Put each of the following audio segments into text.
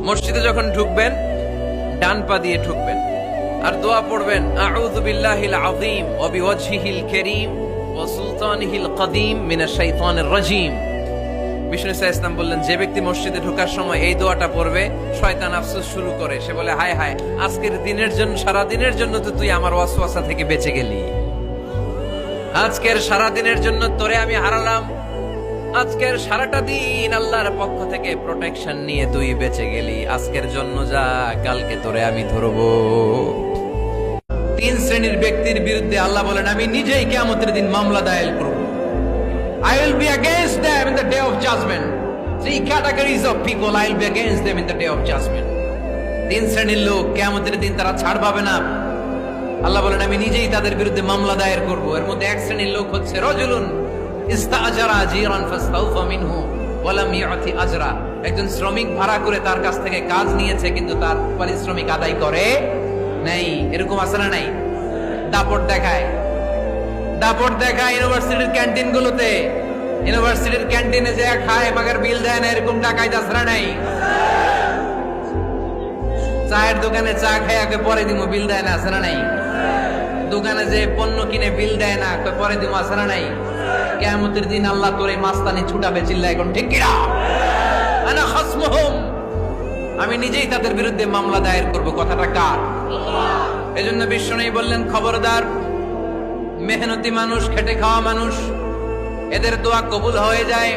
মসজিদে যখন ঢুকবেন ডান পা দিয়ে ঢুকবেন আর দোয়া পড়বেন, আউযু বিল্লাহিল আযীম ওয়া বিওয়াজহিল কারীম ওয়া সুলতানিহিল কদীম মিনাশ শাইতানির রাজীম। বিষ্ণু সাল্লাল্লাহু আলাইহি ওয়াসাল্লাম বললেন, যে ব্যক্তি মসজিদে ঢোকার সময় এই দোয়াটা পড়বে, শয়তান আফসোস শুরু করে, সে বলে, হায় হায়, আজকের দিনের জন্য, সারা দিনের জন্য তো তুই আমার ওয়াসওয়াসা থেকে বেঁচে গেলি, আজকের সারা দিনের জন্য তোরে আমি হারালাম, আজকের সারাটা দিন আল্লাহর পক্ষ থেকে প্রোটেকশন নিয়ে তুই বেঁচে গেলি, আজকের জন্য যা, কালকে তোরে আমি ধরবো। তিন শ্রেণীর ব্যক্তির বিরুদ্ধে আল্লাহ বলেন, আমি নিজেই কিয়ামতের দিন মামলা দায়ের করব। I will be against them in the day of judgment. Three categories of people, I will be against them in the day of judgment. তিন শ্রেণীর লোক কিয়ামতের দিন তারা ছাড় পাবে না। আল্লাহ বলেন, আমি নিজেই তাদের বিরুদ্ধে মামলা দায়ের করব। এর মধ্যে এক শ্রেণীর লোক হচ্ছে রাজুলুন ইস্তাআজারা আজীরান ফাস্তাওফা মিনহু ওয়া লাম ইউতি আজরা। একজন শ্রমিক ভাড়া করে তার কাছ থেকে কাজ নিয়েছে, কিন্তু তার পারিশ্রমিক আদায় করে নাই। এরকম আছে না নাই? দাপট দেখায় ইউনিভার্সিটির ক্যান্টিন গুলোতে, ইউনিভার্সিটির ক্যান্টিনে যে খায় মাগার বিল দেয় না, এরকম ডাকাইত আছে না নাই? চায়ের দোকানে চা খায় পরে দিমু, বিল দেয় না, আছে না নাই? দোকানে যে পণ্য কিনে বিল দেয় না, পরে দিমু, আছে না নাই? কিয়ামতের দিন আল্লাহ তোরে মাস্তানি ছুটাবে, চিল্লা এখন ঠিক কিনা? আনা খাসমুহুম, আমি নিজেই তাদের বিরুদ্ধে মামলা দায়ের করব। কথাটা কার? এজন্য বিশ্বনবী বললেন, খবরদার, মেহনতি মানুষ, খেটে খাওয়া মানুষ, এদের দোয়া কবুল হয়ে যায়।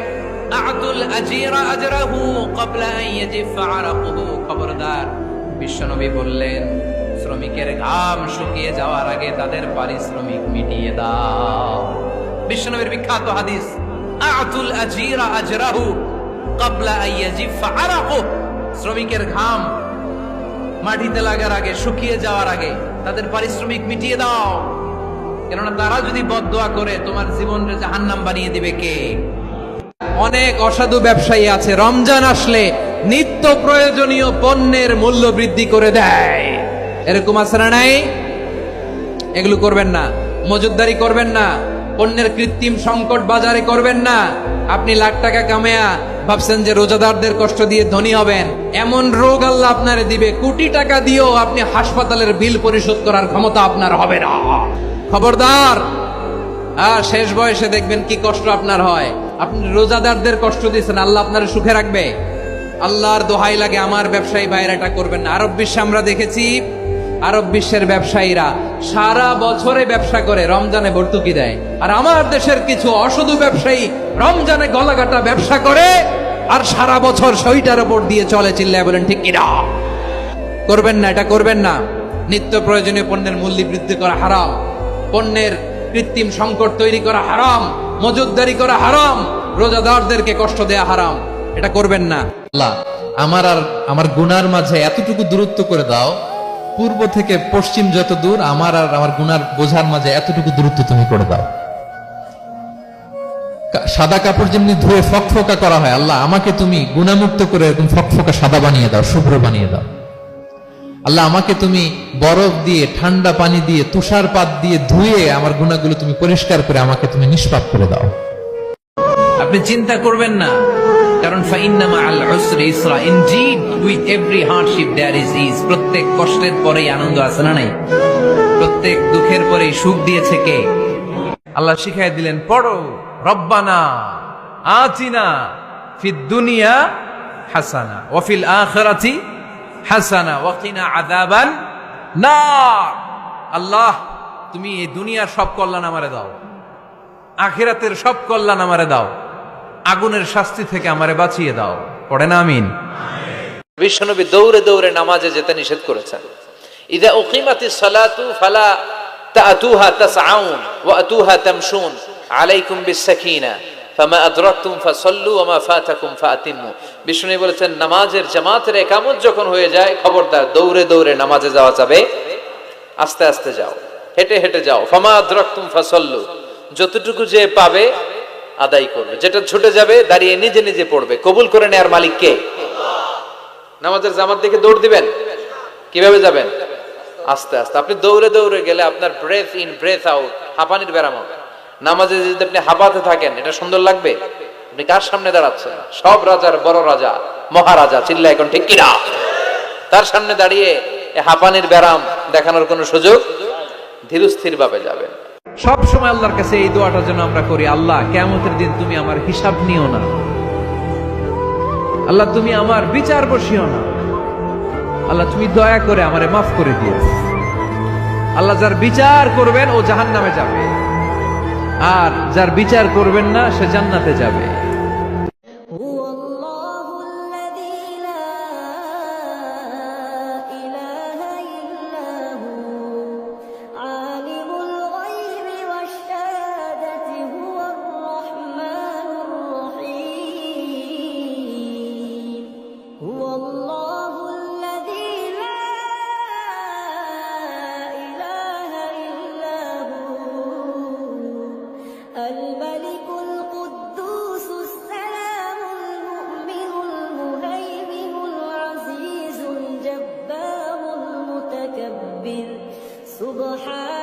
আতুল আজীরা আজরাহু ক্বাবলা আন ইয়াজিফা আরাকুহু। খবরদার, বিশ্বনবী বললেন, শ্রমিকের ঘাম শুকিয়ে যাওয়ার আগে তাদের পারিশ্রমিক মিটিয়ে দাও। বিশ্বনবীর বিখ্যাত হাদিস, আতুল আজীরা আজরাহু ক্বাবলা আন ইয়াজিফা আরাকুহু। শ্রমিকের ঘাম মাটিতে লাগার আগে, শুকিয়ে যাওয়ার আগে তাদের পারিশ্রমিক মিটিয়ে দাও, কেননা তারা যদি বদদোয়া করে তোমার জীবনকে জাহান্নাম বানিয়ে দিবে কে? অনেক অসাধু ব্যবসায়ী আছে, রমজান আসলে নিত্য প্রয়োজনীয় পণ্যের মূল্য বৃদ্ধি করে দেয়। এরকম আছে না নাই? এগুলো করবেন না, মজুদদারি করবেন না, পণ্যের কৃত্রিম সংকট বাজারে করবেন না। আপনি লাখ টাকা কামায়া ভাবছেন যে রোজাদারদের কষ্ট দিয়ে ধনী হবেন, এমন রোগ আল্লাহ আপনারে দিবে, কোটি টাকা দিয়েও আপনি হাসপাতালের বিল পরিশোধ করার ক্ষমতা আপনার হবে না। খবরদার, শেষ বয়সে দেখবেন কি কষ্ট আপনার হয়। আপনি রোজাদারদের কষ্ট দিচ্ছেন, আল্লাহ আপনার সুখে রাখবে? আল্লাহর দোহাই লাগে, আমার ব্যবসায়ী ভাইরা এটা করবেন না। আরব বিশ্বে আমরা দেখেছি, আরব বিশ্বের ব্যবসায়ীরা সারা বছরে ব্যবসা করে, রমজানে ভর্তুকি দেয়। আর আমার দেশের কিছু অসাধু ব্যবসায়ী রমজানে গলাকাটা ব্যবসা করে আর সারা বছর সইটার উপর দিয়ে চলে, চিল্লায় বলেন ঠিক কিনা? করবেন না, এটা করবেন না। নিত্য প্রয়োজনীয় পণ্যের মূল্য বৃদ্ধি করা হারাম, পণ্যের কৃত্রিম সংকট তৈরি করা হারাম, মজুদদারি করা হারাম, রোজাদারদেরকে কষ্ট দেয়া হারাম, এটা করবেন না। আল্লাহ, আমার আর আমার গুনার মাঝে এতটুকু দূরত্ব করে দাও, পূর্ব থেকে পশ্চিম যত দূর, আমার আর আমার গুনার বোঝার মাঝে এতটুকু দূরত্ব তুমি করে দাও। সাদা কাপড় যেমনি ধুয়ে ফকফকা করা হয়, আল্লাহ আমাকে তুমি গুনামুক্ত করে এরকম ফকফকা সাদা বানিয়ে দাও, শুভ্র বানিয়ে দাও। আল্লাহ আমাকে তুমি বরফ দিয়ে, ঠান্ডা পানি দিয়ে, তুষারপাত দিয়ে ধুয়ে আমার গুনাহগুলো তুমি পরিষ্কার করে আমাকে তুমি নিষ্পাপ করে দাও। আপনি চিন্তা করবেন না, কারণ ফাইন্না মাআল উসরি ইসরা, indeed with every hardship there is is. প্রত্যেক কষ্টের পরেই আনন্দ আছে না নাই? প্রত্যেক দুঃখের পরেই সুখ দিয়েছে কে? আল্লাহ শিখাই দিলেন, পড়ো, রব্বানা আতিনা ফিদ দুনিয়া হাসানা ওয়া ফিল আখিরাতি হাসানা ওয়া কিনা আযাবান নার। আল্লাহ, তুমি এই দুনিয়ার সব কল্যাণ আমারে দাও, আখিরাতের সব কল্যাণ আমারে দাও, আগুনের শাস্তি থেকে আমারে বাঁচিয়ে দাও। পড়ে না আমিন? বিশ্বনবী দৌড়ে দৌড়ে নামাজে যেতে নিষেধ করেছেন। ইযা উকিমাতিস সালাতু ফালা তাতুহা তাসআউন ওয়া আতুহা তামশুন আলাইকুম বিস-সাকিনা ফামা আদরাকতুম ফাসাল্লু ওয়া মা ফাতাকুম ফাআতিমু। বিশ্বনবী বলেছেন, নামাজের জামাতের ইকামত যখন হয়ে যায়, খবরদার দৌড়ে দৌড়ে নামাজে যাওয়া যাবে, আস্তে আস্তে যাও, হেঁটে হেঁটে যাও। ফামা আদরাকতুম ফাসাল্লু, যতটুকু যে পাবে আদায় করবে, যেটা ছুটে যাবে দাঁড়িয়ে নিজে নিজে পড়বে। কবুল করে নেয়ার মালিক কে? নামাজের জামাত দেখে দৌড় দিবেন, কিভাবে যাবেন? আস্তে আস্তে। আপনি দৌড়ে দৌড়ে গেলে আপনার ব্রেথ ইন ব্রেথ আউট, হাঁপানির ব্যারাম হবে। নামাজে যদি আপনি হাঁপাতে থাকেন, এটা সুন্দর লাগবে? আপনি কার সামনে দাঁড়াচ্ছেন? সব রাজার বড় রাজা, মহারাজা, চিল্লা এখন ঠিক কিনা? তার সামনে দাঁড়িয়ে হাঁপানির ব্যারাম দেখানোর কোনো সুযোগ, ধীরস্থির ভাবে যাবেন। সব সময় আল্লাহর কাছে এই দোয়াটা যেন আমরা করি, আল্লাহ কিয়ামতের দিন তুমি আমার হিসাব নিও না, আল্লাহ তুমি আমার বিচার বসিও না, আল্লাহ তুমি দয়া করে আমারে মাফ করে দিও। আল্লাহ যার বিচার করবেন ও জাহান্নামে যাবে, আর যার বিচার করবেন না সে জান্নাতে যাবে। هو الله الذي لا إله إلا هو عالم الغيب والشهادة هو الرحمن الرحيم هو الله الذي لا إله إلا هو الملك القدوس السلام المؤمن المهيمن العزيز الجبار المتكبر سبحان